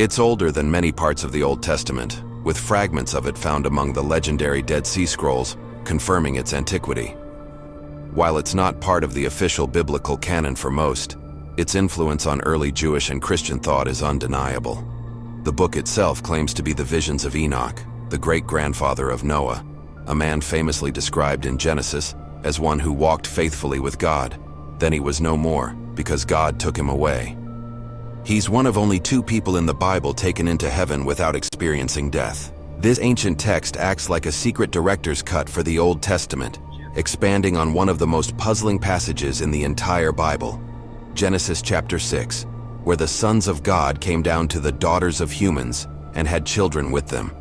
It's older than many parts of the Old Testament, with fragments of it found among the legendary Dead Sea Scrolls, confirming its antiquity. While it's not part of the official biblical canon for most, its influence on early Jewish and Christian thought is undeniable. The book itself claims to be the visions of Enoch, the great-grandfather of Noah, a man famously described in Genesis as one who walked faithfully with God. Then he was no more, because God took him away. He's one of only 2 people in the Bible taken into heaven without experiencing death. This ancient text acts like a secret director's cut for the Old Testament, expanding on one of the most puzzling passages in the entire Bible, Genesis chapter 6, where the sons of God came down to the daughters of humans and had children with them.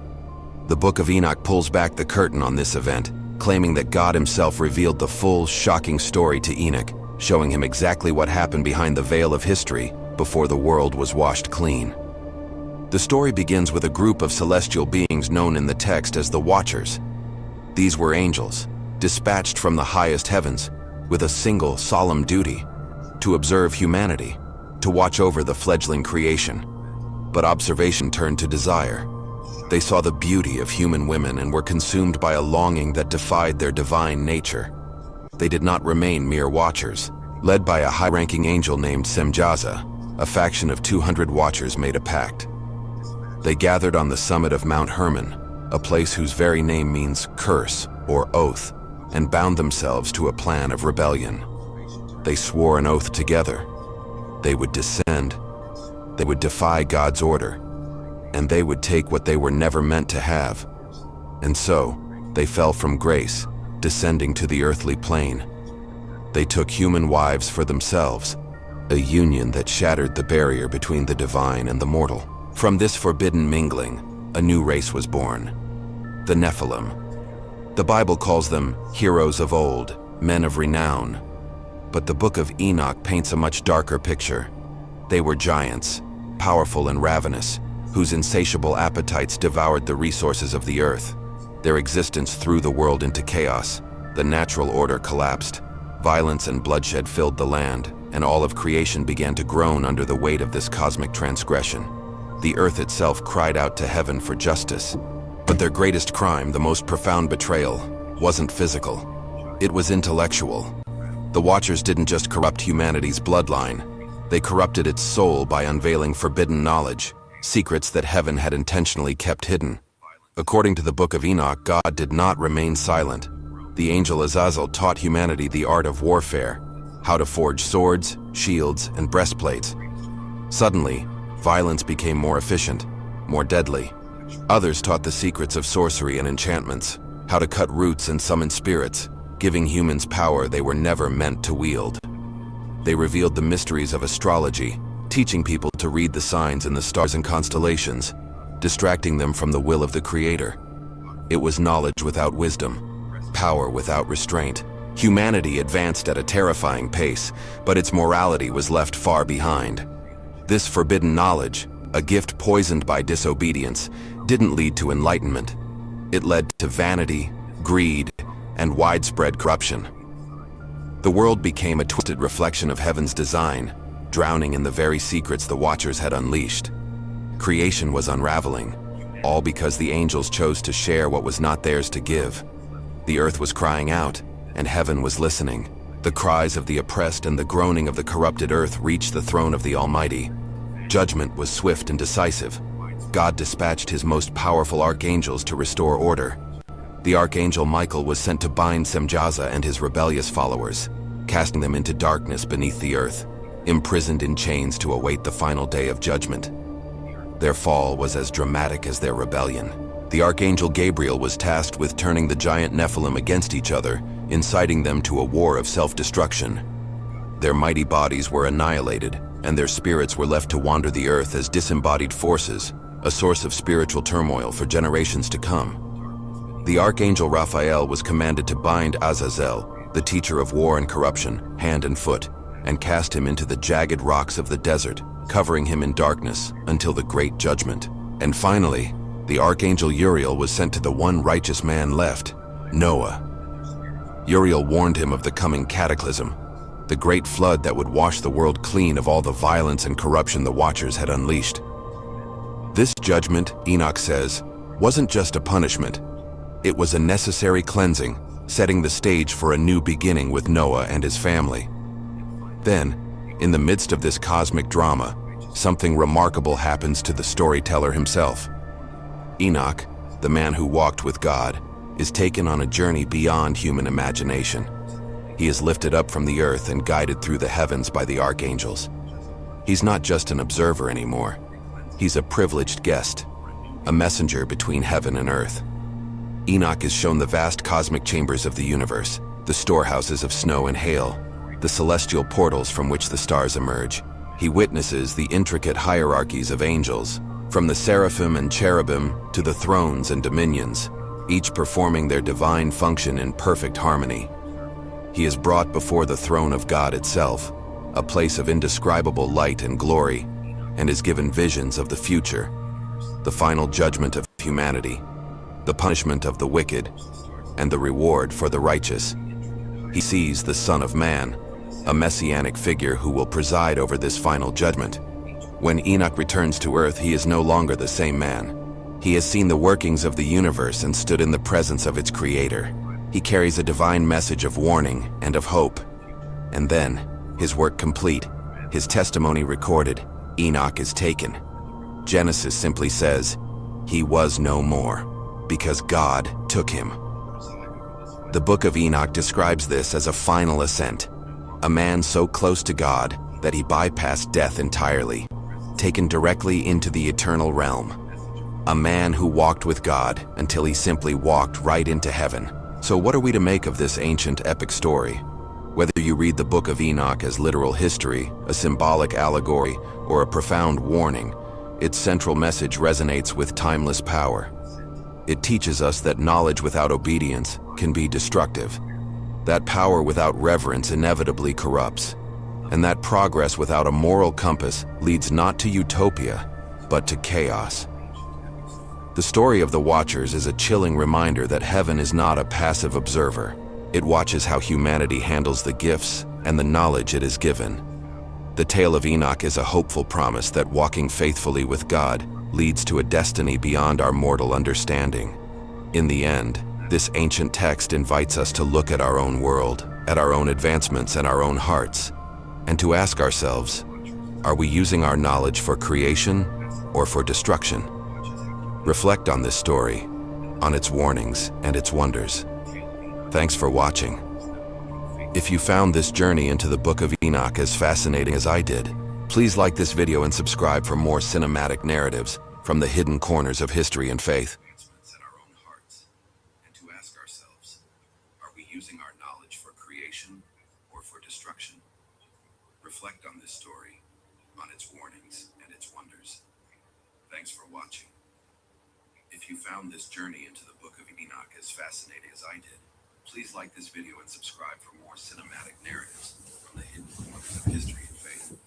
The Book of Enoch pulls back the curtain on this event, claiming that God himself revealed the full, shocking story to Enoch, showing him exactly what happened behind the veil of history before the world was washed clean. The story begins with a group of celestial beings known in the text as the Watchers. These were angels, dispatched from the highest heavens, with a single solemn duty: to observe humanity, to watch over the fledgling creation. But observation turned to desire. They saw the beauty of human women and were consumed by a longing that defied their divine nature. They did not remain mere watchers. Led by a high-ranking angel named Semjaza, a faction of 200 watchers made a pact. They gathered on the summit of Mount Hermon, a place whose very name means curse or oath, and bound themselves to a plan of rebellion. They swore an oath together. They would descend, they would defy God's order, and they would take what they were never meant to have. And so, they fell from grace, descending to the earthly plane. They took human wives for themselves, a union that shattered the barrier between the divine and the mortal. From this forbidden mingling, a new race was born, the Nephilim. The Bible calls them heroes of old, men of renown. But the Book of Enoch paints a much darker picture. They were giants, powerful and ravenous, whose insatiable appetites devoured the resources of the earth. Their existence threw the world into chaos. The natural order collapsed. Violence and bloodshed filled the land, and all of creation began to groan under the weight of this cosmic transgression. The earth itself cried out to heaven for justice. But their greatest crime, the most profound betrayal, wasn't physical. It was intellectual. The Watchers didn't just corrupt humanity's bloodline. They corrupted its soul by unveiling forbidden knowledge, secrets that heaven had intentionally kept hidden. According to the Book of Enoch, God did not remain silent. The angel Azazel taught humanity the art of warfare, how to forge swords, shields, and breastplates. Suddenly, violence became more efficient, more deadly. Others taught the secrets of sorcery and enchantments, how to cut roots and summon spirits, giving humans power they were never meant to wield. They revealed the mysteries of astrology, teaching people to read the signs in the stars and constellations, distracting them from the will of the Creator. It was knowledge without wisdom, power without restraint. Humanity advanced at a terrifying pace, but its morality was left far behind. This forbidden knowledge, a gift poisoned by disobedience, didn't lead to enlightenment. It led to vanity, greed, and widespread corruption. The world became a twisted reflection of heaven's design, drowning in the very secrets the Watchers had unleashed. Creation was unraveling, all because the angels chose to share what was not theirs to give. The earth was crying out, and heaven was listening. The cries of the oppressed and the groaning of the corrupted earth reached the throne of the Almighty. Judgment was swift and decisive. God dispatched his most powerful archangels to restore order. The archangel Michael was sent to bind Semjaza and his rebellious followers, casting them into darkness beneath the earth, imprisoned in chains to await the final day of judgment. Their fall was as dramatic as their rebellion. The archangel Gabriel was tasked with turning the giant Nephilim against each other, inciting them to a war of self-destruction. Their mighty bodies were annihilated, and their spirits were left to wander the earth as disembodied forces, a source of spiritual turmoil for generations to come. The archangel Raphael was commanded to bind Azazel, the teacher of war and corruption, hand and foot, and cast him into the jagged rocks of the desert, covering him in darkness until the great judgment. And finally, the archangel Uriel was sent to the one righteous man left, Noah. Uriel warned him of the coming cataclysm, the great flood that would wash the world clean of all the violence and corruption the Watchers had unleashed. This judgment, Enoch says, wasn't just a punishment. It was a necessary cleansing, setting the stage for a new beginning with Noah and his family. Then, in the midst of this cosmic drama, something remarkable happens to the storyteller himself. Enoch, the man who walked with God, is taken on a journey beyond human imagination. He is lifted up from the earth and guided through the heavens by the archangels. He's not just an observer anymore. He's a privileged guest, a messenger between heaven and earth. Enoch is shown the vast cosmic chambers of the universe, the storehouses of snow and hail, the celestial portals from which the stars emerge. He witnesses the intricate hierarchies of angels, from the seraphim and cherubim to the thrones and dominions, each performing their divine function in perfect harmony. He is brought before the throne of God itself, a place of indescribable light and glory, and is given visions of the future, the final judgment of humanity, the punishment of the wicked, and the reward for the righteous. He sees the Son of Man, a messianic figure who will preside over this final judgment. When Enoch returns to earth, he is no longer the same man. He has seen the workings of the universe and stood in the presence of its creator. He carries a divine message of warning and of hope. And then, his work complete, his testimony recorded, Enoch is taken. Genesis simply says, he was no more, because God took him. The Book of Enoch describes this as a final ascent, a man so close to God that he bypassed death entirely, taken directly into the eternal realm. A man who walked with God until he simply walked right into heaven. So what are we to make of this ancient epic story? Whether you read the Book of Enoch as literal history, a symbolic allegory, or a profound warning, its central message resonates with timeless power. It teaches us that knowledge without obedience can be destructive, that power without reverence inevitably corrupts, and that progress without a moral compass leads not to utopia, but to chaos. The story of the Watchers is a chilling reminder that heaven is not a passive observer. It watches how humanity handles the gifts and the knowledge it is given. The tale of Enoch is a hopeful promise that walking faithfully with God leads to a destiny beyond our mortal understanding. In the end, this ancient text invites us to look at our own world, at our own advancements and our own hearts, and to ask ourselves, are we using our knowledge for creation or for destruction? Reflect on this story, on its warnings and its wonders. Thanks for watching. If you found this journey into the Book of Enoch as fascinating as I did, please like this video and subscribe for more cinematic narratives from the hidden corners of history and faith. And to ask ourselves, are we using our knowledge for creation or for destruction? Reflect on this story, on its warnings and its wonders. Thanks for watching. If you found this journey into the Book of Enoch as fascinating as I did, please like this video and subscribe for more cinematic narratives from the hidden corners of history and faith.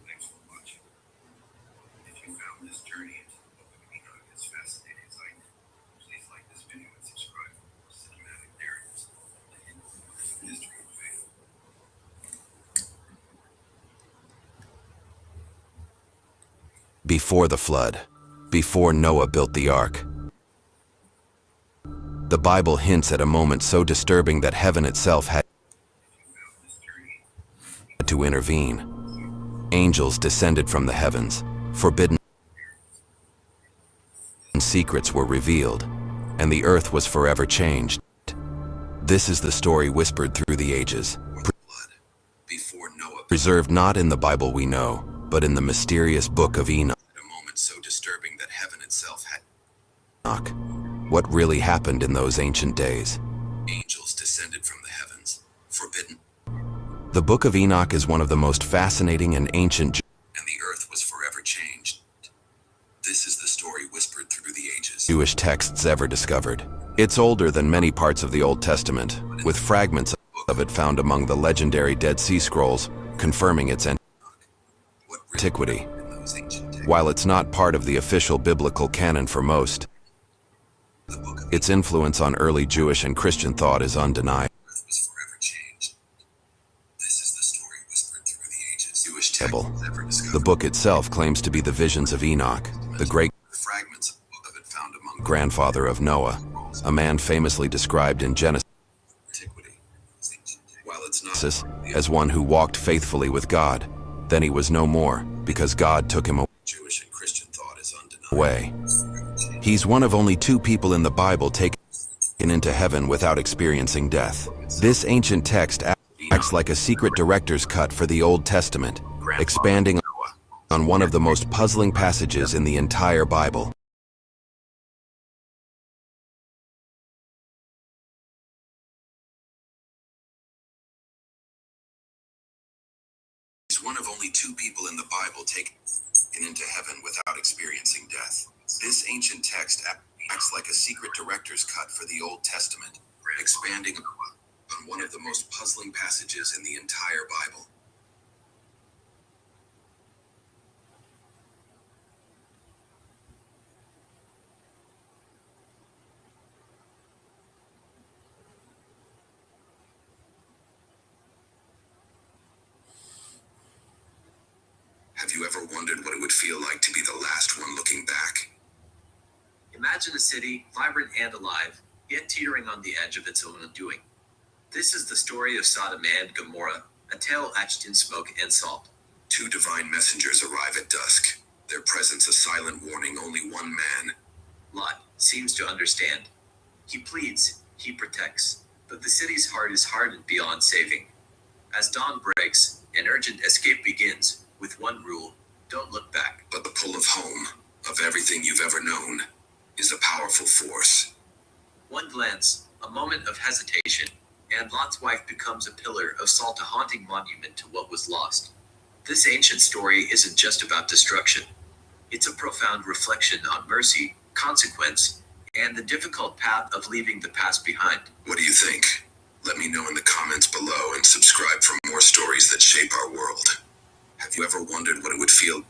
Thanks for watching. If you found this journey into the Book of Enoch as fascinating as I did, please like this video and subscribe for more cinematic narratives from the hidden corners of history and faith. Before the flood, before Noah built the ark. The Bible hints at a moment so disturbing that heaven itself had to intervene. Angels descended from the heavens, forbidden secrets were revealed, and the earth was forever changed. This is the story whispered through the ages, preserved not in the Bible we know, but in the mysterious Book of Enoch. A moment so disturbing that heaven itself had Enoch. What really happened in those ancient days? Angels descended from the heavens, forbidden. The Book of Enoch is one of the most fascinating and ancient, and the earth was forever changed. This is the story whispered through the ages. Jewish texts ever discovered. It's older than many parts of the Old Testament, with fragments of it found among the legendary Dead Sea Scrolls, confirming its antiquity. While it's not part of the official biblical canon for most, the Book of Its influence on early Jewish and Christian thought is undeniable. Was forever changed. This is the story whispered through the ages. Jewish text. The book itself claims to be the visions of Enoch, the great fragments of it found among grandfather of Noah, a man famously described in Genesis. While it's not as one who walked faithfully with God, then he was no more, because God took him away. Jewish and Christian thought is undeniable. He's one of only 2 people in the Bible taken into heaven without experiencing death. This ancient text acts like a secret director's cut for the Old Testament, expanding on one of the most puzzling passages in the entire Bible. He's one of only 2 people in the Bible taken into heaven without experiencing death. This ancient text acts like a secret director's cut for the Old Testament, expanding on one of the most puzzling passages in the entire Bible. Have you ever wondered what it would feel like to be the last one looking back? Imagine a city, vibrant and alive, yet teetering on the edge of its own undoing. This is the story of Sodom and Gomorrah, a tale etched in smoke and salt. 2 divine messengers arrive at dusk, their presence a silent warning only one man, Lot, seems to understand. He pleads, he protects, but the city's heart is hardened beyond saving. As dawn breaks, an urgent escape begins, with one rule: don't look back. But the pull of home, of everything you've ever known, is a powerful force. One glance, a moment of hesitation, and Lot's wife becomes a pillar of salt, a haunting monument to what was lost. This ancient story isn't just about destruction. It's a profound reflection on mercy, consequence, and the difficult path of leaving the past behind. What do you think? Let me know in the comments below and subscribe for more stories that shape our world. Have you ever wondered what it would feel?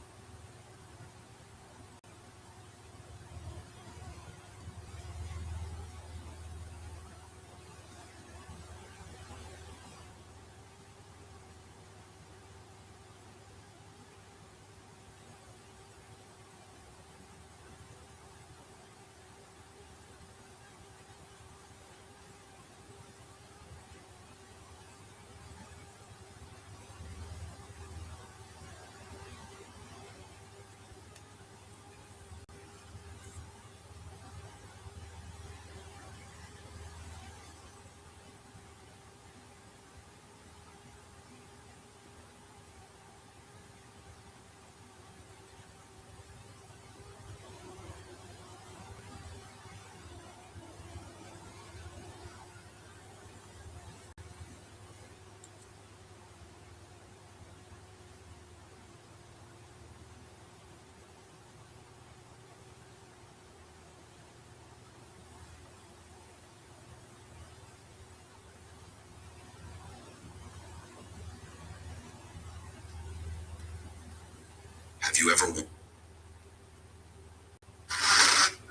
Have you ever...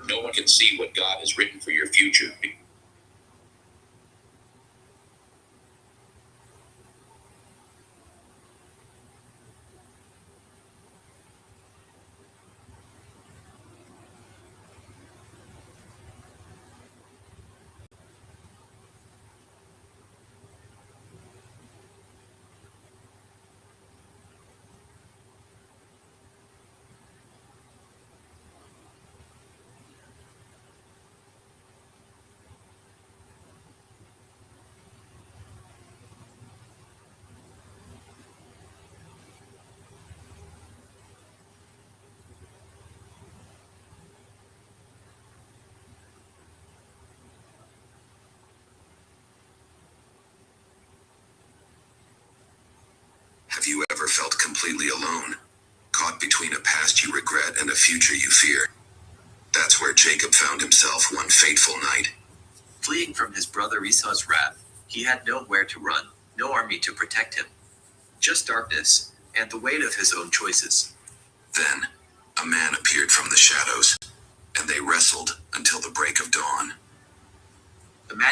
No one can see what God has written for your future. Have you ever felt completely alone, caught between a past you regret and a future you fear? That's where Jacob found himself one fateful night. Fleeing from his brother Esau's wrath, he had nowhere to run, no army to protect him. Just darkness, and the weight of his own choices. Then, a man appeared from the shadows, and they wrestled until the break of dawn.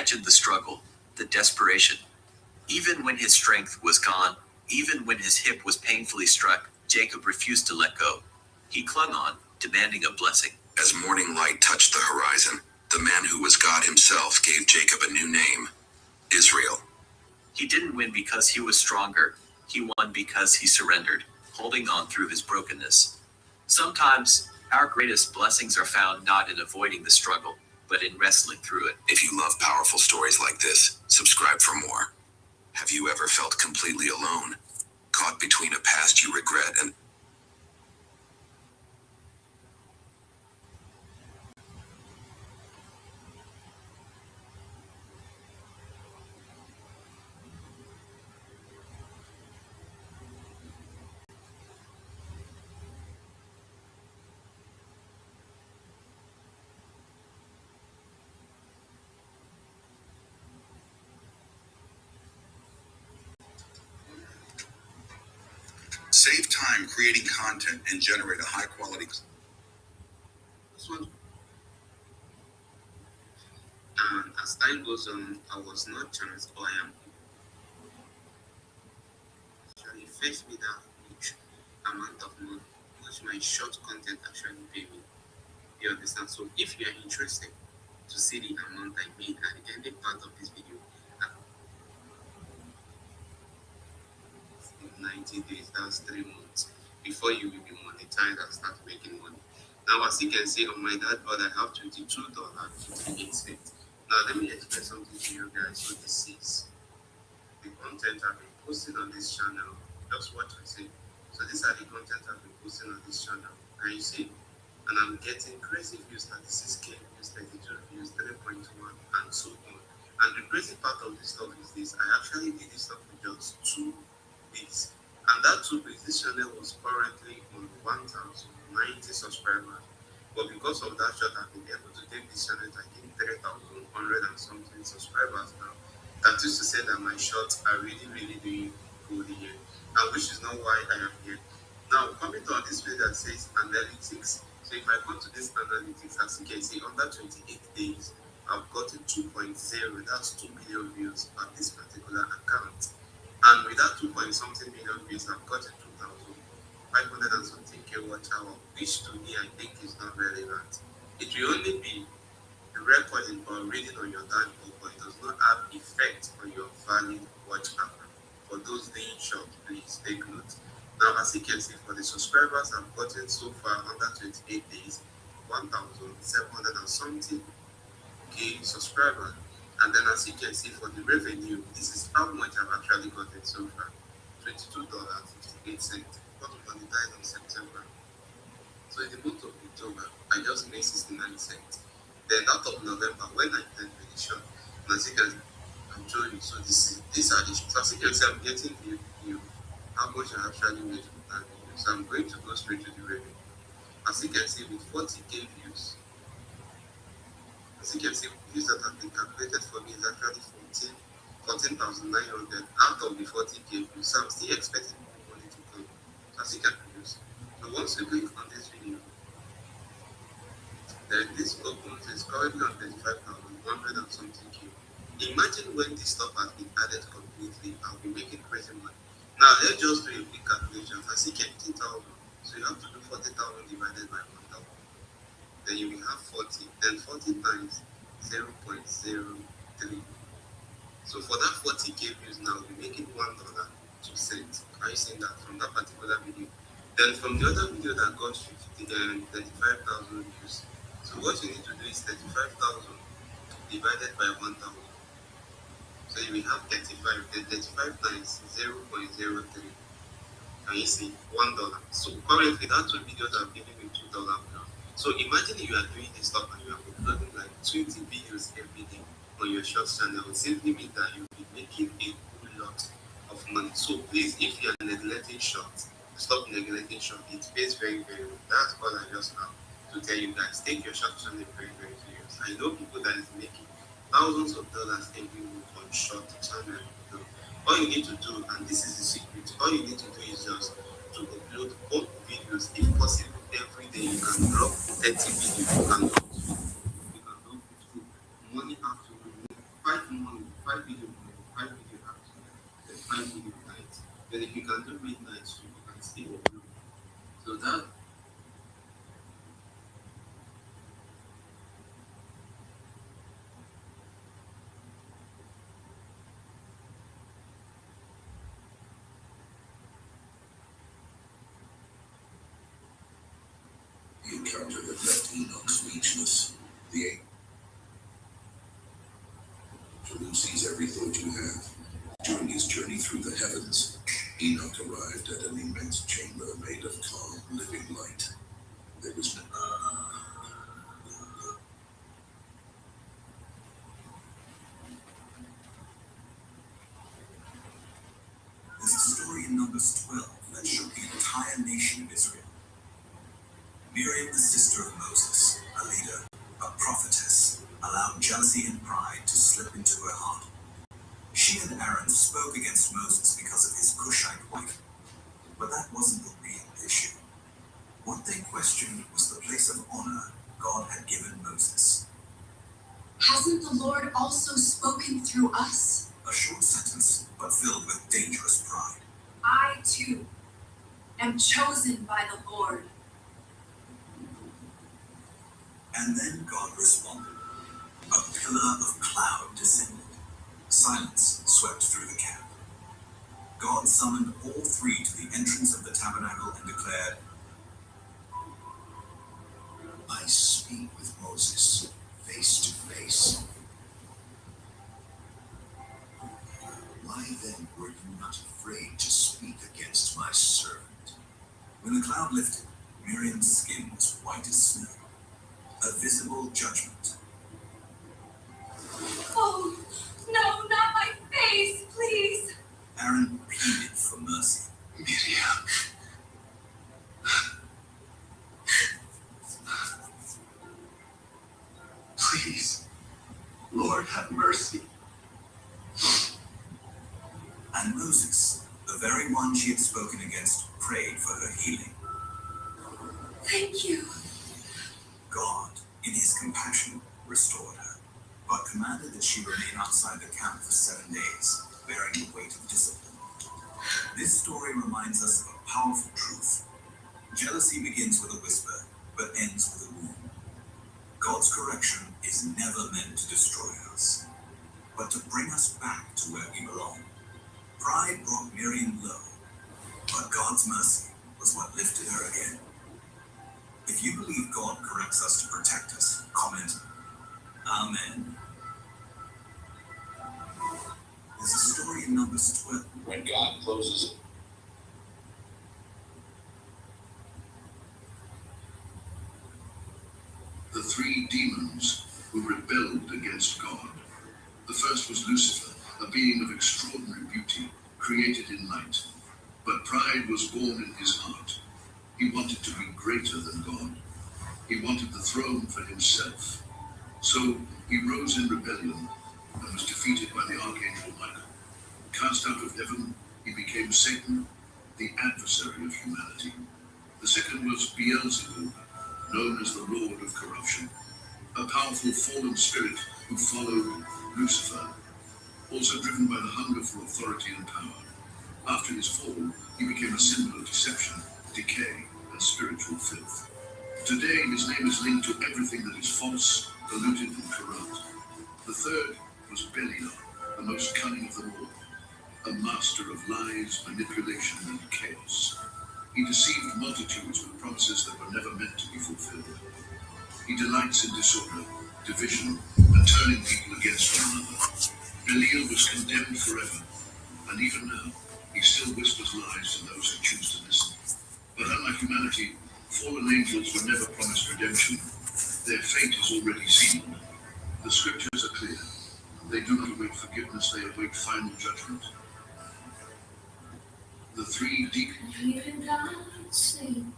Imagine the struggle, the desperation. Even when his strength was gone, even when his hip was painfully struck, Jacob refused to let go. He clung on, demanding a blessing. As morning light touched the horizon, the man who was God himself gave Jacob a new name, Israel. He didn't win because he was stronger. He won because he surrendered, holding on through his brokenness. Sometimes, our greatest blessings are found not in avoiding the struggle, but in wrestling through it. If you love powerful stories like this, subscribe for more. Have you ever felt completely alone? Caught between a past you regret and save time creating content and generate a high quality. This one. And as time goes on, I was not transparent. Actually, faced with that huge amount of money, which my short content actually pay me. You understand? So if you are interested to see the amount I made at the ending part of this video, in 90 days, that's 3 months, before you will be monetized and start making money. Now, as you can see on my dashboard, I have $22.58. Now, let me explain something to you guys. So this is the content I've been posting on this channel. That's what I say. So these are the content I've been posting on this channel. Can you see? And I'm getting crazy views, 36K views, 32 views, 3.1, and so on. And the crazy part of this stuff is this. I actually did this stuff for just 2 weeks. And that 2 weeks, this channel was currently on 1,090 subscribers. But because of that shot, I've been able to take this channel to 3,100 and something subscribers now. That is to say that my shots are really, really doing good here. And which is not why I am here. Now, coming to this video that says analytics. So if I go to this analytics, as you can see, under 28 days, I've gotten 2.0, that's 2 million views on this particular account. And with that 2 point something million views, I've gotten 2,500 and something K watch hour, which to me I think is not relevant. It will only be recording or reading on your dashboard, but it does not have effect on your valid watch hour. For those doing short, please take note. Now, as you can see, for the subscribers I've gotten so far under 28 days, 1,700 and something K subscribers. And then as you can see for the revenue, this is how much I've actually gotten so far. $22.58. Got monetized on September. So in the month of October, I just made 69 cents. Then out of November, when I did the shop, and as you can, I'm showing you. So these are the. So as you can see, I'm getting you how much I actually made from that video. So I'm going to go straight to the revenue. As you can see, with 40K views, as you can see, views that have been calculated for me is actually 14,900 out of the 40K views. So I'm still expecting more money to come. So as you can produce. So once you click on this video, then this opens is currently on 35,100 and something K. Imagine when this stuff has been added completely, I'll be making crazy money. Now let's just do a quick calculation. As you can 50,000, so you have to do 40,000 divided by 1,000. Then you will have 40. Then 40 times 0.03. So for that 40K views now, we're making $1.02. Are you seeing that from that particular video? Then from the other video that got 35,000 views. So what you need to do is 35,000 divided by 1,000. So you will have 35. Then 35 times 0.03. Can you see? $1. So currently that 2 videos are giving me $2 now. So imagine you are doing this stuff and you are uploading like 20 videos every day on your short channel. It simply means that you'll be making a whole lot of money. So please, if you are neglecting shorts, stop neglecting short. It pays very, very well. That's all I just have to tell you guys. Take your short channel very, very serious. I know people that is making thousands of dollars every week on short channel. So all you need to do, and this is the secret, all you need to do is just to upload all videos if possible every day. You can drop 30 videos, you can drop 50, money after 5 video morning, 5 video afternoon, then 5 video night. Then if you can do midnight, so you can stay open. So that The encounter that left Enoch speechless. The angel who sees every thought you have. During his journey through the heavens, Enoch arrived at an immense chamber made of calm, living light. There was no... There's a story in Numbers 12 that shook the entire nation of Israel. Miriam, the sister of Moses, a leader, a prophetess, allowed jealousy and pride to slip into her heart. She and Aaron spoke against Moses because of his Cushite wife, but that wasn't the real issue. What they questioned was the place of honor God had given Moses. Hasn't the Lord also spoken through us? A short sentence, but filled with dangerous pride. I, too, am chosen by the Lord. And then God responded. A pillar of cloud descended. Silence swept through the camp. God summoned all three to the entrance of the tabernacle and declared, I speak with Moses face to face. Why then were you not afraid to speak against my servant? When the cloud lifted, Miriam's skin was white as snow. A visible judgment. Oh, no, not my face, please. Aaron pleaded for mercy. Miriam. Please, Lord, have mercy. And Moses, the very one she had spoken against, prayed for her healing. Thank you. God, in his compassion, restored her, but commanded that she remain outside the camp for 7 days, bearing the weight of discipline. This story reminds us of a powerful truth. Jealousy begins with a whisper, but ends with a wound. God's correction is never meant to destroy us, but to bring us back to where we belong. Pride brought Miriam low, but God's mercy was what lifted her again. If you believe God corrects us to protect us, comment, Amen. There's a story in Numbers 12. When God closes The three demons who rebelled against God. The first was Lucifer, a being of extraordinary beauty, created in light. But pride was born in his heart. He wanted to be greater than God. He wanted the throne for himself. So he rose in rebellion and was defeated by the archangel Michael. Cast out of heaven, he became Satan, the adversary of humanity. The second was Beelzebub, known as the Lord of Corruption, a powerful fallen spirit who followed Lucifer, also driven by the hunger for authority and power. After his fall, he became a symbol of deception, decay, and spiritual filth. Today, his name is linked to everything that is false, polluted, and corrupt. The third was Belial, the most cunning of them all, a master of lies, manipulation, and chaos. He deceived multitudes with promises that were never meant to be fulfilled. He delights in disorder, division, and turning people against one another. Belial was condemned forever, and even now, he still whispers lies to those who choose to listen. But unlike humanity, fallen angels were never promised redemption. Their fate is already sealed. The scriptures are clear. They do not await forgiveness, they await final judgment. The three deacons. Even God sing.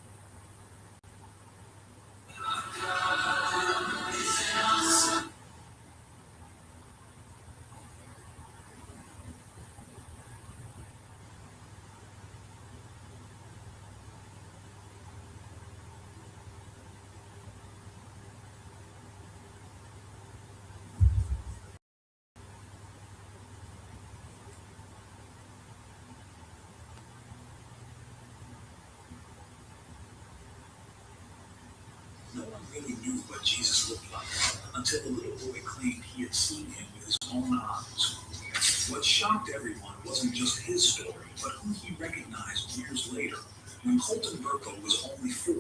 really knew what Jesus looked like until the little boy claimed he had seen him with his own eyes. What shocked everyone wasn't just his story, but who he recognized years later. When Colton Burko was only 4,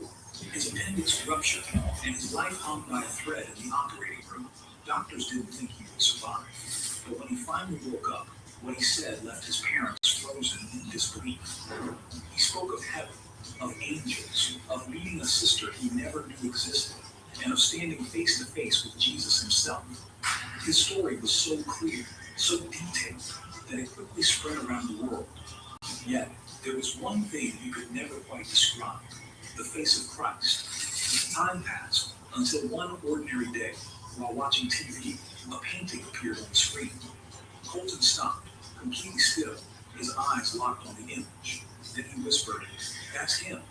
his appendix ruptured and his life hung by a thread in the operating room. Doctors didn't think he would survive. But when he finally woke up, what he said left his parents frozen in disbelief. He spoke of heaven, of angels, of meeting a sister he never knew existed, and of standing face to face with Jesus himself. His story was so clear, so detailed, that it quickly spread around the world. Yet, there was one thing you could never quite describe: the face of Christ. Time passed until one ordinary day, while watching TV, a painting appeared on the screen. Colton stopped, completely still, his eyes locked on the image. Then he whispered, "That's him."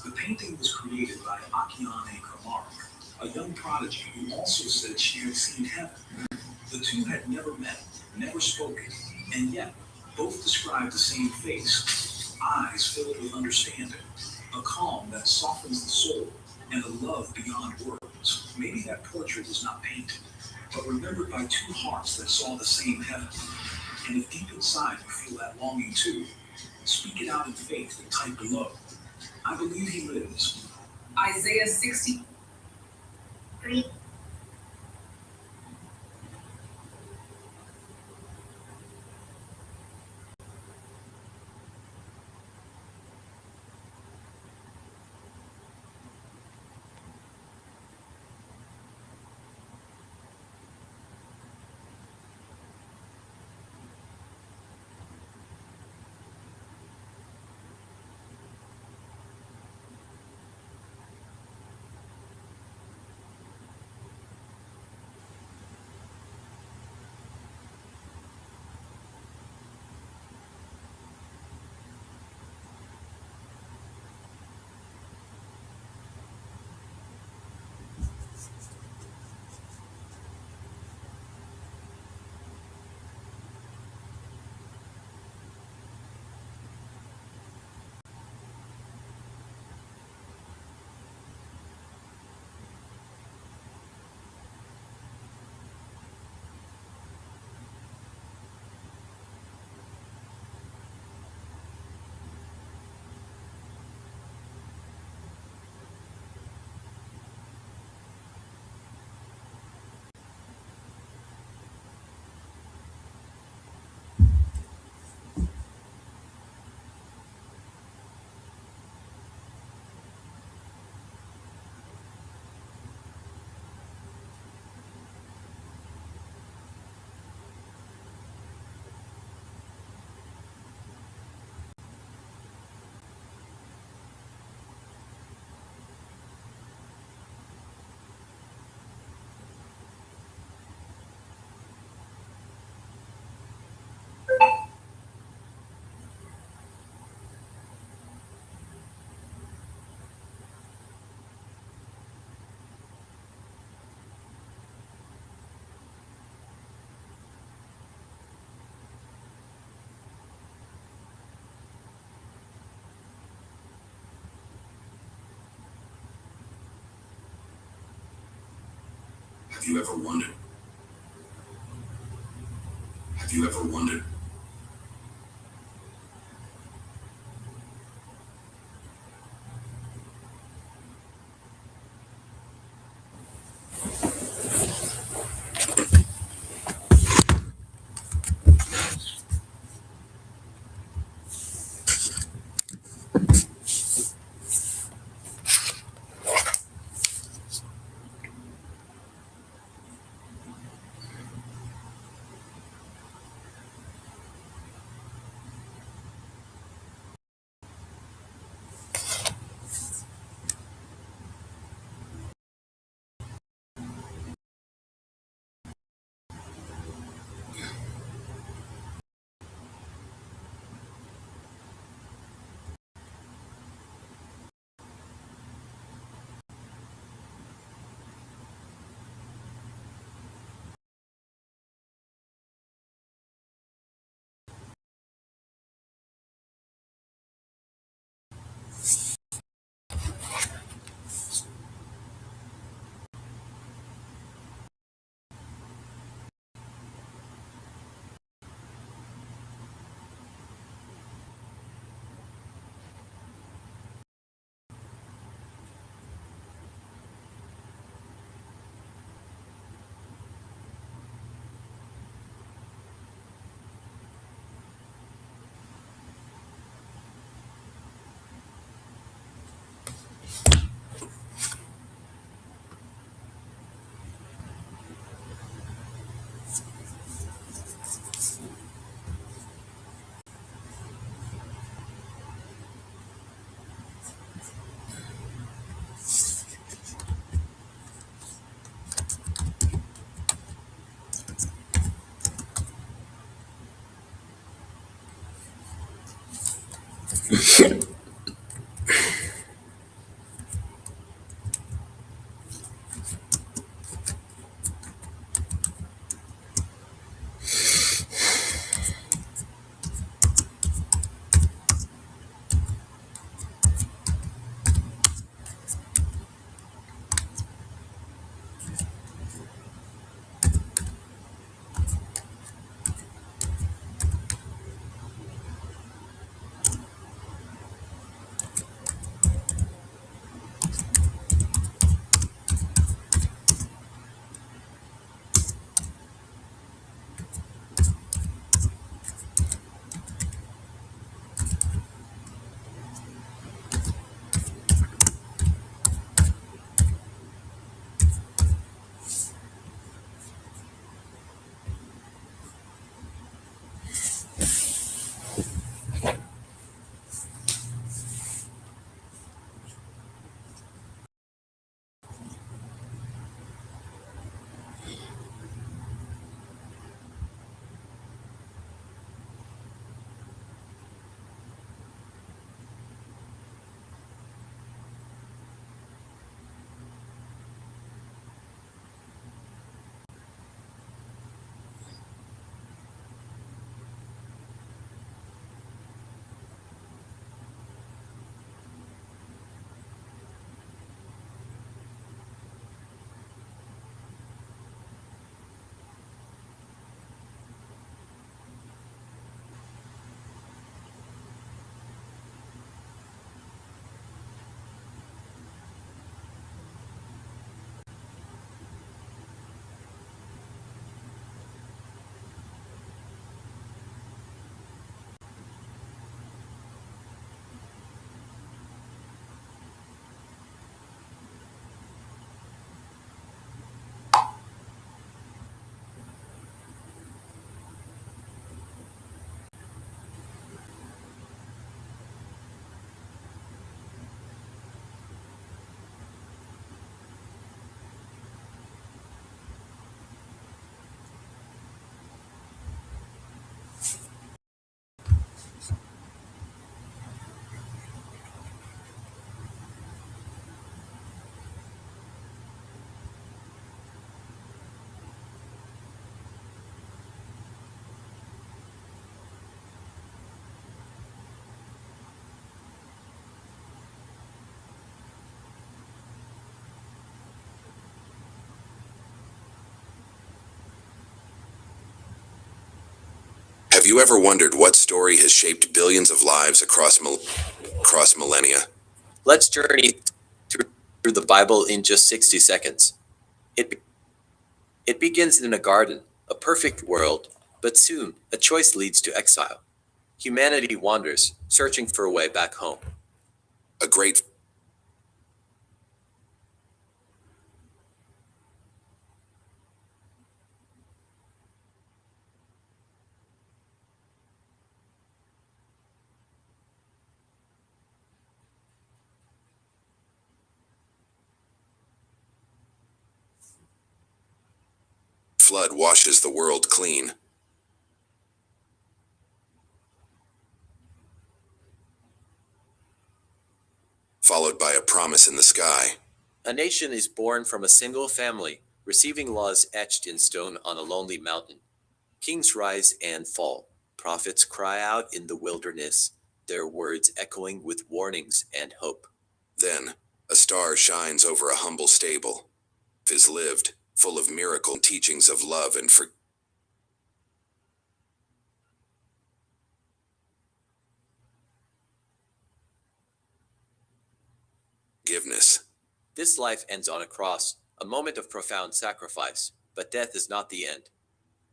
The painting was created by Akiane Kamarik, a young prodigy who also said she had seen heaven. The two had never met, never spoken, and yet both described the same face: eyes filled with understanding, a calm that softens the soul, and a love beyond words. Maybe that portrait was not painted, but remembered by two hearts that saw the same heaven. And if deep inside you feel that longing too, speak it out in faith and type below: "I believe he lives." Isaiah 60. Have you ever wondered? Have you ever wondered? Have you ever wondered what story has shaped billions of lives across millennia? Let's journey through the Bible in just 60 seconds. It, it begins in a garden, a perfect world, but soon a choice leads to exile. Humanity wanders, searching for a way back home. A great flood washes the world clean, followed by a promise in the sky. A nation is born from a single family, receiving laws etched in stone on a lonely mountain. Kings rise and fall. Prophets cry out in the wilderness, their words echoing with warnings and hope. Then, a star shines over a humble stable. Is lived, full of miracle teachings of love and forgiveness. This life ends on a cross, a moment of profound sacrifice, but death is not the end.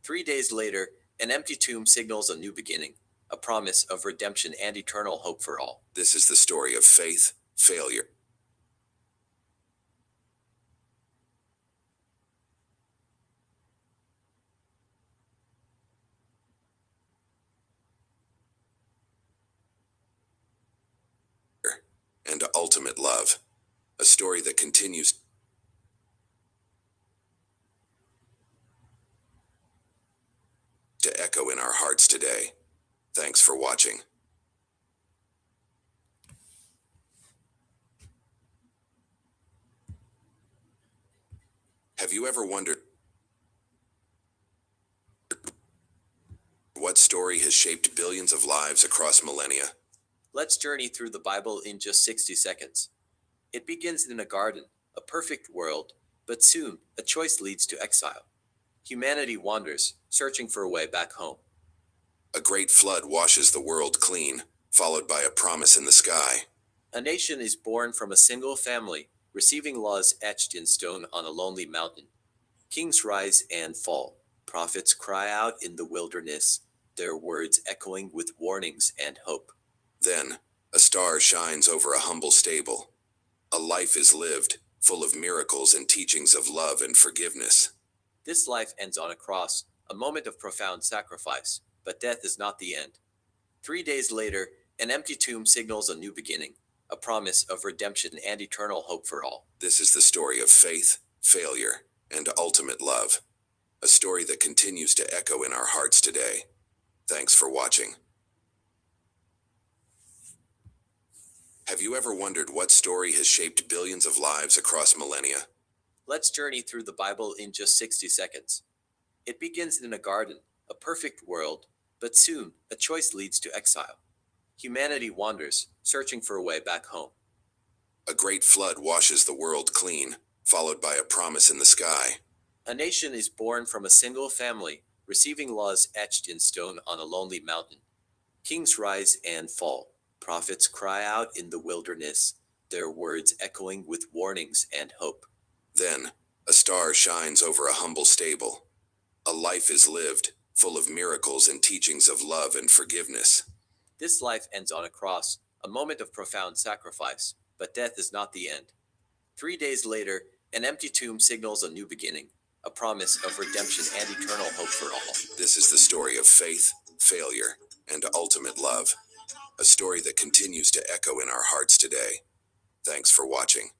3 days later, an empty tomb signals a new beginning, a promise of redemption and eternal hope for all. This is the story of faith, failure, and ultimate love. A story that continues to echo in our hearts today. Thanks for watching. Have you ever wondered what story has shaped billions of lives across millennia? Let's journey through the Bible in just 60 seconds. It begins in a garden, a perfect world, but soon a choice leads to exile. Humanity wanders, searching for a way back home. A great flood washes the world clean, followed by a promise in the sky. A nation is born from a single family, receiving laws etched in stone on a lonely mountain. Kings rise and fall. Prophets cry out in the wilderness, their words echoing with warnings and hope. Then, a star shines over a humble stable. A life is lived, full of miracles and teachings of love and forgiveness. This life ends on a cross, a moment of profound sacrifice, but death is not the end. 3 days later, an empty tomb signals a new beginning, a promise of redemption and eternal hope for all. This is the story of faith, failure, and ultimate love. A story that continues to echo in our hearts today. Thanks for watching. Have you ever wondered what story has shaped billions of lives across millennia? Let's journey through the Bible in just 60 seconds. It begins in a garden, a perfect world, but soon a choice leads to exile. Humanity wanders, searching for a way back home. A great flood washes the world clean, followed by a promise in the sky. A nation is born from a single family, receiving laws etched in stone on a lonely mountain. Kings rise and fall. Prophets cry out in the wilderness, their words echoing with warnings and hope. Then, a star shines over a humble stable. A life is lived, full of miracles and teachings of love and forgiveness. This life ends on a cross, a moment of profound sacrifice, but death is not the end. 3 days later, an empty tomb signals a new beginning, a promise of redemption and eternal hope for all. This is the story of faith, failure, and ultimate love. A story that continues to echo in our hearts today. Thanks for watching.